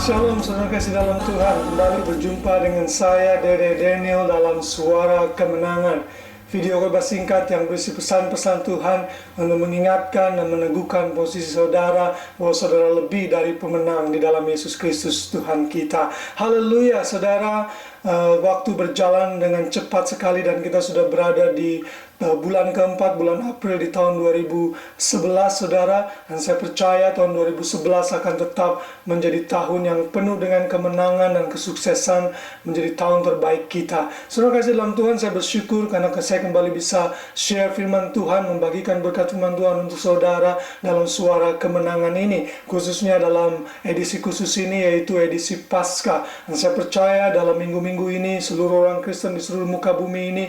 Shalom saudara kasih dalam Tuhan. Kembali berjumpa dengan saya Dede Daniel dalam Suara Kemenangan, video khotbah singkat yang berisi pesan-pesan Tuhan untuk mengingatkan dan meneguhkan posisi saudara bahwa saudara lebih dari pemenang di dalam Yesus Kristus Tuhan kita. Haleluya saudara. Waktu berjalan dengan cepat sekali dan kita sudah berada di bulan keempat, bulan April di tahun 2011 saudara. Dan saya percaya tahun 2011 akan tetap menjadi tahun yang penuh dengan kemenangan dan kesuksesan, menjadi tahun terbaik kita. Saudara kasih dalam Tuhan, saya bersyukur karena saya kembali bisa share firman Tuhan, membagikan berkat firman Tuhan untuk saudara dalam Suara Kemenangan ini, khususnya dalam edisi khusus ini yaitu edisi Paskah. Dan saya percaya dalam minggu-minggu ini seluruh orang Kristen di seluruh muka bumi ini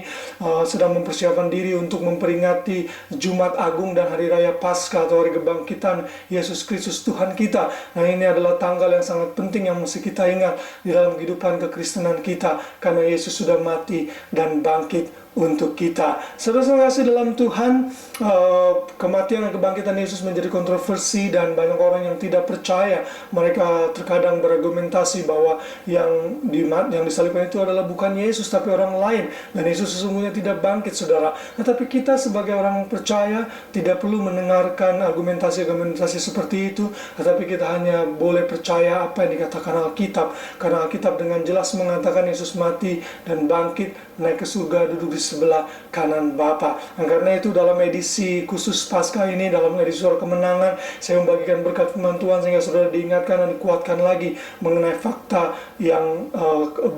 sedang mempersiapkan diri untuk memperingati Jumat Agung dan Hari Raya Paskah atau Hari Kebangkitan Yesus Kristus Tuhan kita. Nah, ini adalah tanggal yang sangat penting yang mesti kita ingat di dalam kehidupan kekristenan kita, karena Yesus sudah mati dan bangkit untuk kita. Saudara-saudara kasih dalam Tuhan, kematian dan kebangkitan Yesus menjadi kontroversi dan banyak orang yang tidak percaya. Mereka terkadang berargumentasi bahwa yang disalibkan itu adalah bukan Yesus tapi orang lain, dan Yesus sesungguhnya tidak bangkit saudara. Tetapi kita sebagai orang percaya tidak perlu mendengarkan argumentasi-argumentasi seperti itu, tetapi kita hanya boleh percaya apa yang dikatakan Alkitab, karena Alkitab dengan jelas mengatakan Yesus mati dan bangkit, naik ke surga, duduk di sebelah kanan Bapa. Dan karena itu dalam edisi khusus Paskah ini, dalam edisi Suara Kemenangan, saya membagikan berkat firman Tuhan sehingga saudara diingatkan dan dikuatkan lagi mengenai fakta yang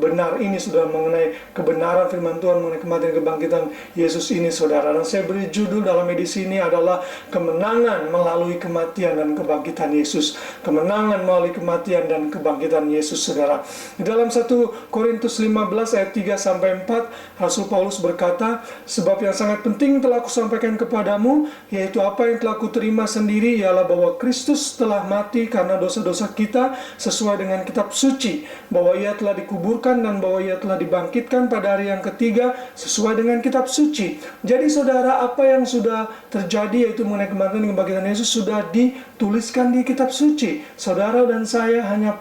benar ini, sudah mengenai kebenaran firman Tuhan mengenai kematian dan kebangkitan Yesus ini saudara. Dan saya beri judul dalam edisi ini adalah Kemenangan Melalui Kematian dan Kebangkitan Yesus. Kemenangan melalui kematian dan kebangkitan Yesus saudara. Di dalam 1 Korintus 15 ayat 3-4, Rasul Paulus berkata, sebab yang sangat penting telah kusampaikan kepadamu, yaitu apa yang telah kuterima sendiri, ialah bahwa Kristus telah mati karena dosa-dosa kita sesuai dengan kitab suci, bahwa ia telah dikuburkan dan bahwa ia telah dibangkitkan pada hari yang ketiga sesuai dengan kitab suci. Jadi saudara, apa yang sudah terjadi yaitu mengenai kematian dan kebangkitan Yesus sudah dituliskan di kitab suci. Saudara dan saya hanya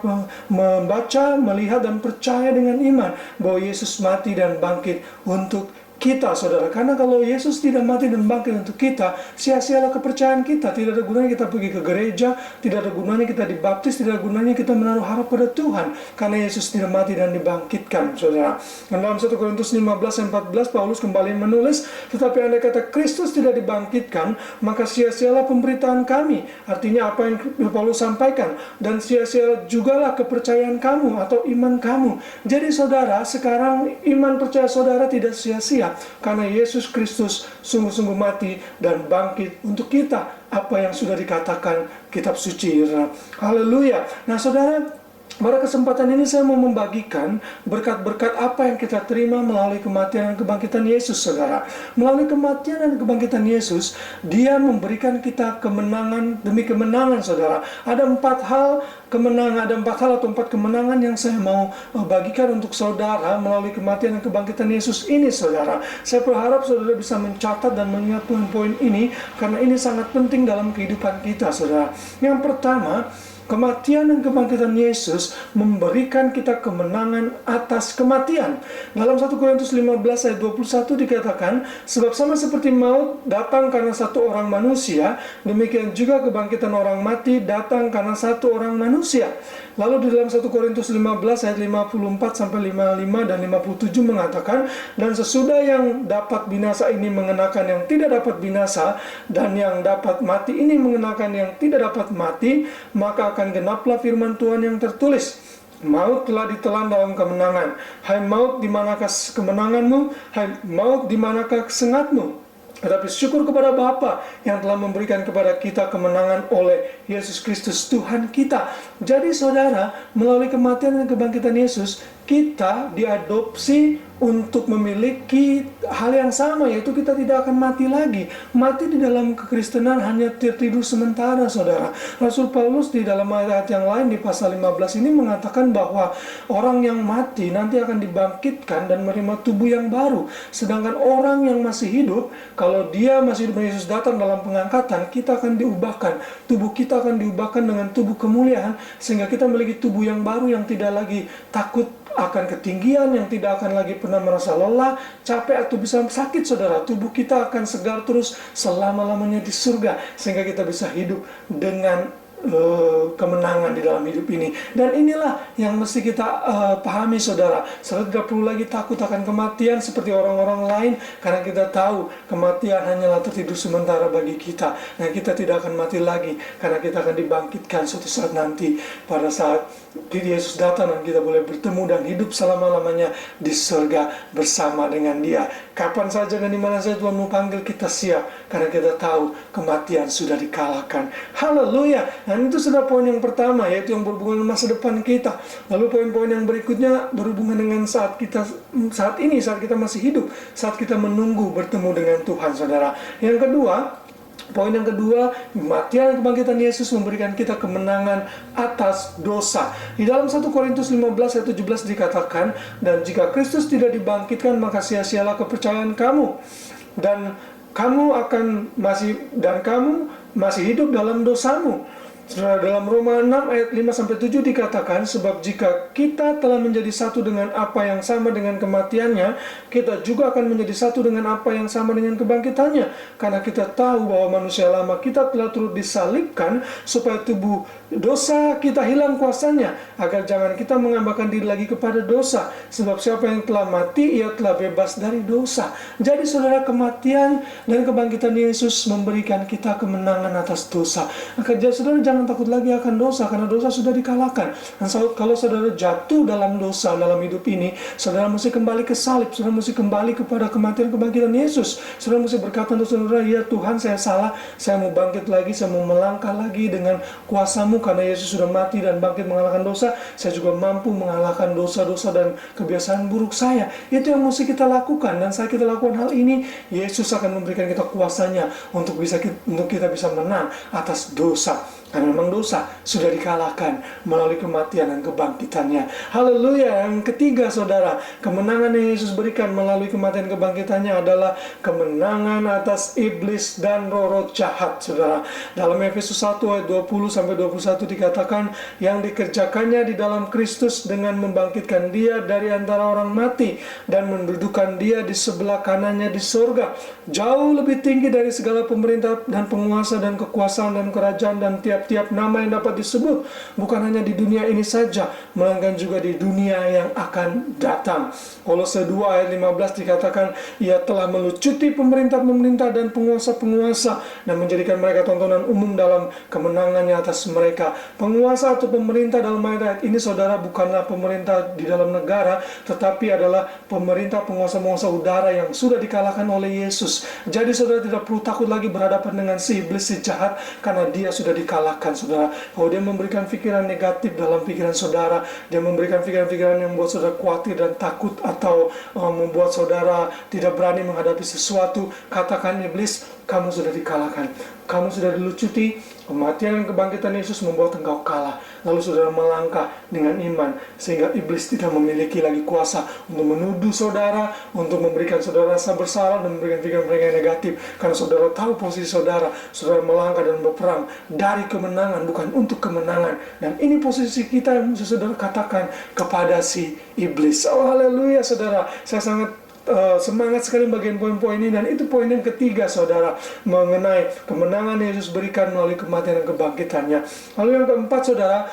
membaca, melihat dan percaya dengan iman bahwa Yesus mati dan bangkit untuk kita saudara. Karena kalau Yesus tidak mati dan bangkit untuk kita, sia-sialah kepercayaan kita. Tidak ada gunanya kita pergi ke gereja, tidak ada gunanya kita dibaptis, tidak ada gunanya kita menaruh harap pada Tuhan, karena Yesus tidak mati dan dibangkitkan saudara. Dan dalam 1 Korintus 15-14 Paulus kembali menulis, tetapi andai kata Kristus tidak dibangkitkan, maka sia-sialah pemberitaan kami. Artinya apa yang Paulus sampaikan, dan sia-sia jugalah kepercayaan kamu atau iman kamu. Jadi saudara, sekarang iman percaya saudara tidak sia-sia, karena Yesus Kristus sungguh-sungguh mati dan bangkit untuk kita, apa yang sudah dikatakan kitab suci. Haleluya. Nah saudara, pada kesempatan ini saya mau membagikan berkat-berkat apa yang kita terima melalui kematian dan kebangkitan Yesus saudara. Melalui kematian dan kebangkitan Yesus, Dia memberikan kita kemenangan demi kemenangan saudara. Ada 4 hal kemenangan, ada 4 hal atau 4 kemenangan yang saya mau bagikan untuk saudara melalui kematian dan kebangkitan Yesus ini saudara. Saya berharap saudara bisa mencatat dan mengingat poin-poin ini, karena ini sangat penting dalam kehidupan kita saudara. Yang pertama, kematian dan kebangkitan Yesus memberikan kita kemenangan atas kematian. Dalam 1 Korintus 15 ayat 21 dikatakan, sebab sama seperti maut datang karena satu orang manusia, demikian juga kebangkitan orang mati datang karena satu orang manusia. Lalu di dalam 1 Korintus 15 ayat 54-55 dan 57 mengatakan, dan sesudah yang dapat binasa ini mengenakan yang tidak dapat binasa, dan yang dapat mati ini mengenakan yang tidak dapat mati, maka akan genaplah firman Tuhan yang tertulis, maut telah ditelan dalam kemenangan. Hai maut, di manakah kemenanganmu? Hai maut, di manakah kesengatmu? Tetapi syukur kepada Bapa yang telah memberikan kepada kita kemenangan oleh Yesus Kristus Tuhan kita. Jadi saudara, melalui kematian dan kebangkitan Yesus, kita diadopsi untuk memiliki hal yang sama, yaitu kita tidak akan mati lagi. Mati di dalam kekristenan hanya tertidur sementara saudara. Rasul Paulus di dalam ayat yang lain di pasal 15 ini mengatakan bahwa orang yang mati nanti akan dibangkitkan dan menerima tubuh yang baru. Sedangkan orang yang masih hidup, kalau dia masih hidup dan Yesus datang dalam pengangkatan, kita akan diubahkan. Tubuh kita kita akan diubahkan dengan tubuh kemuliaan, sehingga kita memiliki tubuh yang baru yang tidak lagi takut akan ketinggian, yang tidak akan lagi pernah merasa lelah, capek, atau bisa sakit, saudara. Tubuh kita akan segar terus selama-lamanya di surga, sehingga kita bisa hidup dengan kemenangan di dalam hidup ini. Dan inilah yang mesti kita pahami, saudara. Saudara tidak perlu lagi takut akan kematian seperti orang-orang lain, karena kita tahu kematian hanyalah tertidur sementara bagi kita, dan kita tidak akan mati lagi, karena kita akan dibangkitkan suatu saat nanti, pada saat Yesus datang, dan kita boleh bertemu dan hidup selama-lamanya di surga bersama dengan Dia. Kapan saja dan di mana saja Tuhan mau panggil, kita siap, karena kita tahu kematian sudah dikalahkan. Haleluya. Dan itu sudah poin yang pertama, yaitu yang berhubungan dengan masa depan kita. Lalu poin-poin yang berikutnya berhubungan dengan saat kita masih hidup, saat kita menunggu bertemu dengan Tuhan, saudara. Yang kedua, poin yang kedua, kematian dan kebangkitan Yesus memberikan kita kemenangan atas dosa. Di dalam 1 Korintus 15 ayat 17 dikatakan, dan jika Kristus tidak dibangkitkan, maka sia-sialah kepercayaan kamu, dan kamu masih hidup dalam dosamu. Saudara, dalam Roma 6 ayat 5-7 dikatakan, sebab jika kita telah menjadi satu dengan apa yang sama dengan kematiannya, kita juga akan menjadi satu dengan apa yang sama dengan kebangkitannya. Karena kita tahu bahwa manusia lama kita telah turut disalibkan, supaya tubuh dosa kita hilang kuasanya, agar jangan kita mengambahkan diri lagi kepada dosa. Sebab siapa yang telah mati, ia telah bebas dari dosa. Jadi saudara, kematian dan kebangkitan Yesus memberikan kita kemenangan atas dosa. Maka saudara jangan takut lagi akan dosa, karena dosa sudah dikalahkan. Dan kalau saudara jatuh dalam dosa dalam hidup ini, saudara mesti kembali ke salib, saudara mesti kembali kepada kematian kebangkitan Yesus. Saudara mesti berkata untuk saudara, ya Tuhan, saya salah, saya mau bangkit lagi, saya mau melangkah lagi dengan kuasa-Mu, karena Yesus sudah mati dan bangkit mengalahkan dosa. Saya juga mampu mengalahkan dosa-dosa dan kebiasaan buruk saya. Itu yang mesti kita lakukan, dan saat kita lakukan hal ini, Yesus akan memberikan kita kuasanya untuk kita bisa menang atas dosa. Karena memang dosa sudah dikalahkan melalui kematian dan kebangkitannya. Haleluya. Yang ketiga, saudara, kemenangan yang Yesus berikan melalui kematian kebangkitannya adalah kemenangan atas iblis dan roh-roh jahat, saudara. Dalam Efesus 1 ayat 20-21 dikatakan, yang dikerjakannya di dalam Kristus dengan membangkitkan Dia dari antara orang mati dan mendudukan Dia di sebelah kanannya di surga, jauh lebih tinggi dari segala pemerintah dan penguasa dan kekuasaan dan kerajaan dan tiap nama yang dapat disebut, bukan hanya di dunia ini saja, melainkan juga di dunia yang akan datang. Kolose 2 ayat 15 dikatakan, Ia telah melucuti pemerintah-pemerintah dan penguasa-penguasa dan menjadikan mereka tontonan umum dalam kemenangannya atas mereka. Penguasa atau pemerintah dalam ayat ini, saudara, bukanlah pemerintah di dalam negara, tetapi adalah pemerintah penguasa-penguasa udara yang sudah dikalahkan oleh Yesus. Jadi saudara tidak perlu takut lagi berhadapan dengan si iblis, si jahat, karena dia sudah dikalahkan, saudara. Kalau dia memberikan pikiran negatif dalam pikiran saudara, dia memberikan pikiran-pikiran yang membuat saudara khawatir dan takut, atau membuat saudara tidak berani menghadapi sesuatu, katakan, iblis, kamu sudah dikalahkan, kamu sudah dilucuti. Kematian dan kebangkitan Yesus membuat engkau kalah. Lalu saudara melangkah dengan iman, sehingga iblis tidak memiliki lagi kuasa untuk menuduh saudara, untuk memberikan saudara rasa bersalah dan memberikan pikiran-pikiran negatif. Karena saudara tahu posisi saudara, saudara melangkah dan berperang dari kemenangan, bukan untuk kemenangan. Dan ini posisi kita yang mesti saudara katakan kepada si iblis. Oh haleluya, saudara. Saya sangat semangat sekali bagian poin-poin ini. Dan itu poin yang ketiga, saudara, mengenai kemenangan Yesus berikan melalui kematian dan kebangkitannya. Lalu yang keempat, saudara,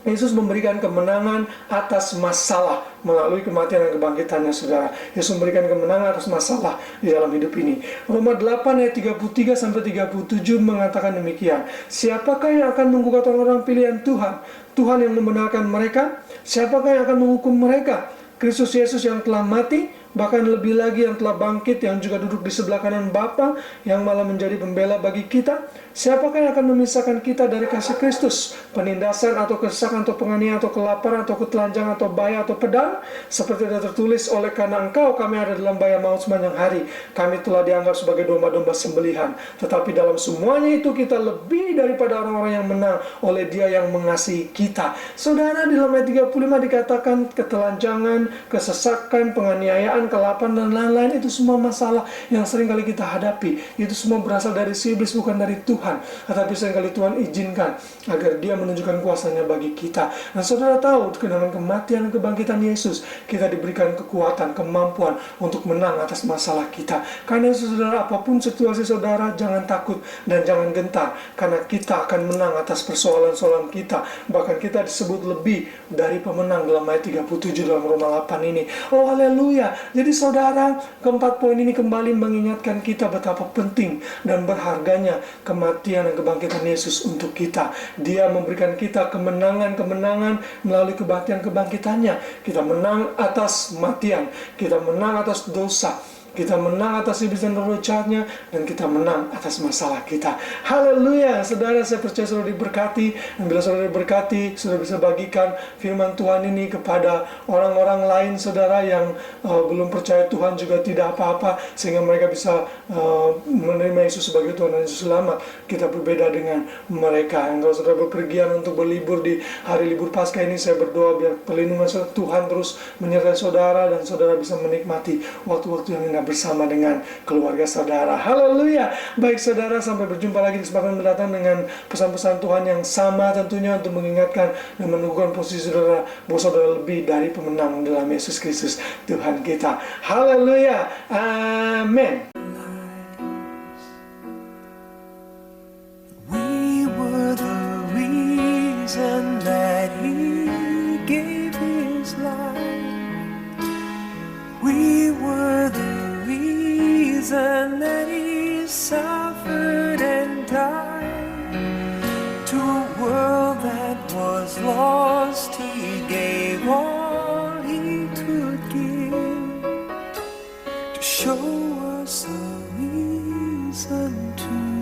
Yesus memberikan kemenangan atas masalah melalui kematian dan kebangkitannya, saudara. Yesus memberikan kemenangan atas masalah di dalam hidup ini. Roma 8 ayat 33-37 mengatakan demikian, siapakah yang akan menggugat orang-orang pilihan Tuhan? Tuhan yang membenarkan mereka. Siapakah yang akan menghukum mereka? Kristus Yesus yang telah mati, bahkan lebih lagi yang telah bangkit, yang juga duduk di sebelah kanan Bapa, yang malah menjadi pembela bagi kita. Siapakah yang akan memisahkan kita dari kasih Kristus? Penindasan atau kesesakan atau penganiayaan atau kelaparan atau ketelanjangan atau bahaya atau pedang? Seperti ada tertulis, oleh karena Engkau kami ada dalam bahaya maut sepanjang hari. Kami telah dianggap sebagai domba-domba sembelihan. Tetapi dalam semuanya itu kita lebih daripada orang-orang yang menang oleh Dia yang mengasihi kita. Saudara, di dalam ayat 35 dikatakan ketelanjangan, kesesakan, penganiayaan, kegelapan, kelaparan, dan lain-lain. Itu semua masalah yang sering kali kita hadapi. Itu semua berasal dari si iblis, bukan dari Tuhan. Tetapi seringkali Tuhan izinkan agar dia menunjukkan kuasanya bagi kita. Dan saudara tahu, dengan kematian dan kebangkitan Yesus, kita diberikan kekuatan, kemampuan untuk menang atas masalah kita. Karena saudara, apapun situasi saudara, jangan takut dan jangan gentar. Karena kita akan menang atas persoalan-persoalan kita. Bahkan kita disebut lebih dari pemenang dalam ayat 37 dalam Roma 8 ini. Oh haleluya. Jadi saudara, keempat poin ini kembali mengingatkan kita betapa penting dan berharganya kematian dan kebangkitan Yesus untuk kita. Dia memberikan kita kemenangan-kemenangan melalui kebangkitan-kebangkitannya. Kita menang atas kematian, kita menang atas dosa, kita menang atas iblis dan roh jahatnya, dan kita menang atas masalah kita. Haleluya. Saudara, saya percaya saudara diberkati. Dan bila saudara diberkati, saudara bisa bagikan firman Tuhan ini kepada orang-orang lain, saudara, yang belum percaya Tuhan juga tidak apa-apa, sehingga mereka bisa menerima Yesus sebagai Tuhan dan Yesus selamat. Kita berbeda dengan mereka. Yang kalau saudara berpergian untuk berlibur di hari libur Paskah ini, saya berdoa biar perlindungan Tuhan terus menyertai saudara, dan saudara bisa menikmati waktu-waktu yang indah bersama dengan keluarga saudara. Haleluya. Baik saudara, sampai berjumpa lagi di kesempatan mendatang dengan pesan-pesan Tuhan yang sama tentunya, untuk mengingatkan dan meneguhkan posisi saudara bahwa saudara lebih dari pemenang dalam Yesus Kristus Tuhan kita. Haleluya. Amin. We were the reason that He gave His life. We were the reason that He suffered and died. To a world that was lost, He gave all He could give, to show us a reason to